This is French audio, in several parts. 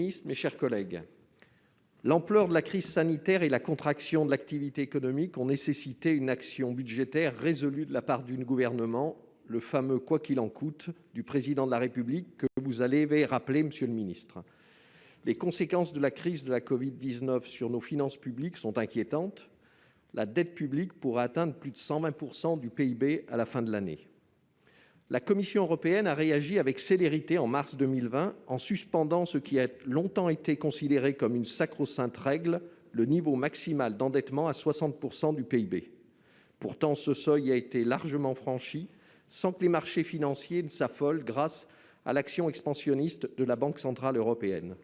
ministre, mes chers collègues, l'ampleur de la crise sanitaire et la contraction de l'activité économique ont nécessité une action budgétaire résolue de la part du gouvernement, le fameux « quoi qu'il en coûte » du Président de la République que vous avez rappelé, monsieur le ministre. Les conséquences de la crise de la covid-19 sur nos finances publiques sont inquiétantes. La dette publique pourrait atteindre plus de 120% du PIB à la fin de l'année. La Commission européenne a réagi avec célérité en mars 2020 en suspendant ce qui a longtemps été considéré comme une sacro-sainte règle, le niveau maximal d'endettement à 60% du PIB. Pourtant, ce seuil a été largement franchi sans que les marchés financiers ne s'affolent grâce à l'action expansionniste de la Banque centrale européenne.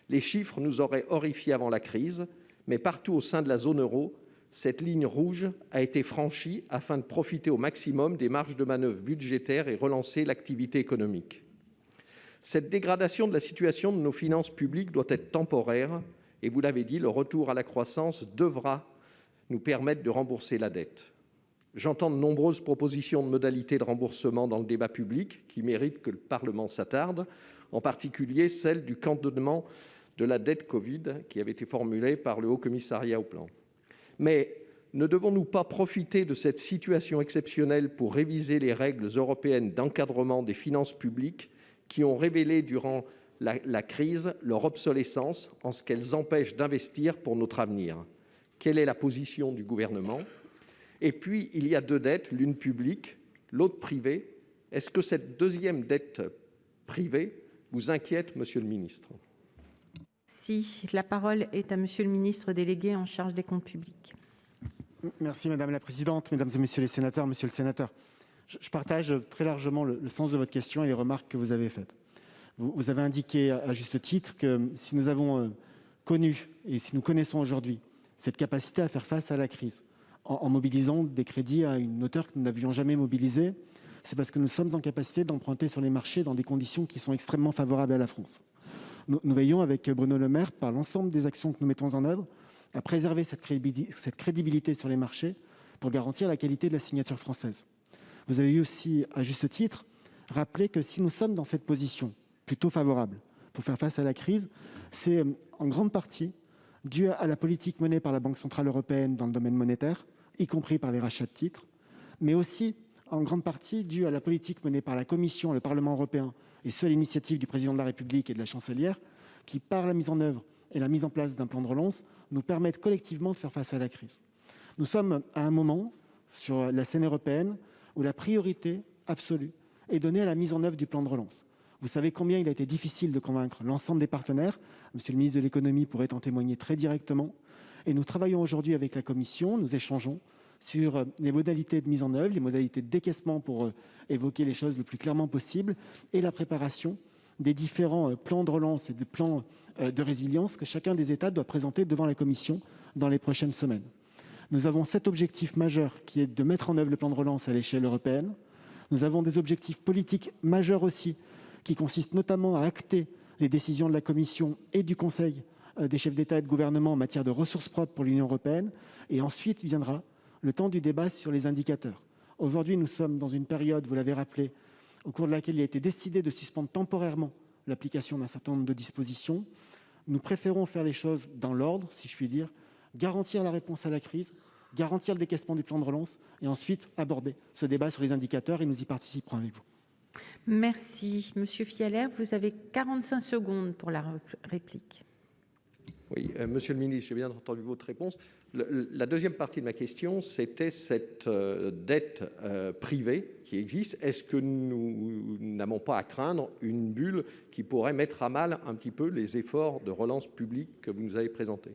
Les chiffres nous auraient horrifiés avant la crise, mais partout au sein de la zone euro, cette ligne rouge a été franchie afin de profiter au maximum des marges de manœuvre budgétaires et relancer l'activité économique. Cette dégradation de la situation de nos finances publiques doit être temporaire et, vous l'avez dit, le retour à la croissance devra nous permettre de rembourser la dette. J'entends de nombreuses propositions de modalités de remboursement dans le débat public qui méritent que le Parlement s'attarde, en particulier celle du cantonnement de la dette Covid qui avait été formulée par le Haut-Commissariat au plan. Mais ne devons-nous pas profiter de cette situation exceptionnelle pour réviser les règles européennes d'encadrement des finances publiques qui ont révélé durant la crise leur obsolescence en ce qu'elles empêchent d'investir pour notre avenir? Quelle est la position du gouvernement? Et puis, il y a deux dettes, l'une publique, l'autre privée. Est-ce que cette deuxième dette privée vous inquiète, monsieur le ministre? Si, la parole est à monsieur le ministre délégué en charge des comptes publics. Merci Madame la Présidente, Mesdames et Messieurs les sénateurs, Monsieur le sénateur. Je partage très largement le sens de votre question et les remarques que vous avez faites. Vous avez indiqué à juste titre que si nous avons connu et si nous connaissons aujourd'hui cette capacité à faire face à la crise en mobilisant des crédits à une hauteur que nous n'avions jamais mobilisée, c'est parce que nous sommes en capacité d'emprunter sur les marchés dans des conditions qui sont extrêmement favorables à la France. Nous veillons avec Bruno Le Maire, par l'ensemble des actions que nous mettons en œuvre, à préserver cette crédibilité sur les marchés pour garantir la qualité de la signature française. Vous avez aussi, à juste titre, rappelé que si nous sommes dans cette position plutôt favorable pour faire face à la crise, c'est en grande partie dû à la politique menée par la Banque centrale européenne dans le domaine monétaire, y compris par les rachats de titres, mais aussi en grande partie dû à la politique menée par la Commission, le Parlement européen, et ce à l'initiative du Président de la République et de la Chancelière, qui, par la mise en œuvre et la mise en place d'un plan de relance, nous permettent collectivement de faire face à la crise. Nous sommes à un moment, sur la scène européenne, où la priorité absolue est donnée à la mise en œuvre du plan de relance. Vous savez combien il a été difficile de convaincre l'ensemble des partenaires. Monsieur le ministre de l'économie pourrait en témoigner très directement. Et nous travaillons aujourd'hui avec la Commission, nous échangeons sur les modalités de mise en œuvre, les modalités de décaissement pour évoquer les choses le plus clairement possible, et la préparation des différents plans de relance et des plans de résilience que chacun des États doit présenter devant la Commission dans les prochaines semaines. Nous avons cet objectif majeur qui est de mettre en œuvre le plan de relance à l'échelle européenne. Nous avons des objectifs politiques majeurs aussi, qui consistent notamment à acter les décisions de la Commission et du Conseil des chefs d'État et de gouvernement en matière de ressources propres pour l'Union européenne. Et ensuite viendra le temps du débat sur les indicateurs. Aujourd'hui, nous sommes dans une période, vous l'avez rappelé, au cours de laquelle il a été décidé de suspendre temporairement l'application d'un certain nombre de dispositions. Nous préférons faire les choses dans l'ordre, si je puis dire, garantir la réponse à la crise, garantir le décaissement du plan de relance et ensuite aborder ce débat sur les indicateurs, et nous y participerons avec vous. Merci. Monsieur Fialaire, vous avez 45 secondes pour la réplique. Oui, monsieur le ministre, j'ai bien entendu votre réponse. La deuxième partie de ma question, c'était cette dette privée qui existe. Est-ce que nous n'avons pas à craindre une bulle qui pourrait mettre à mal un petit peu les efforts de relance publique que vous nous avez présentés?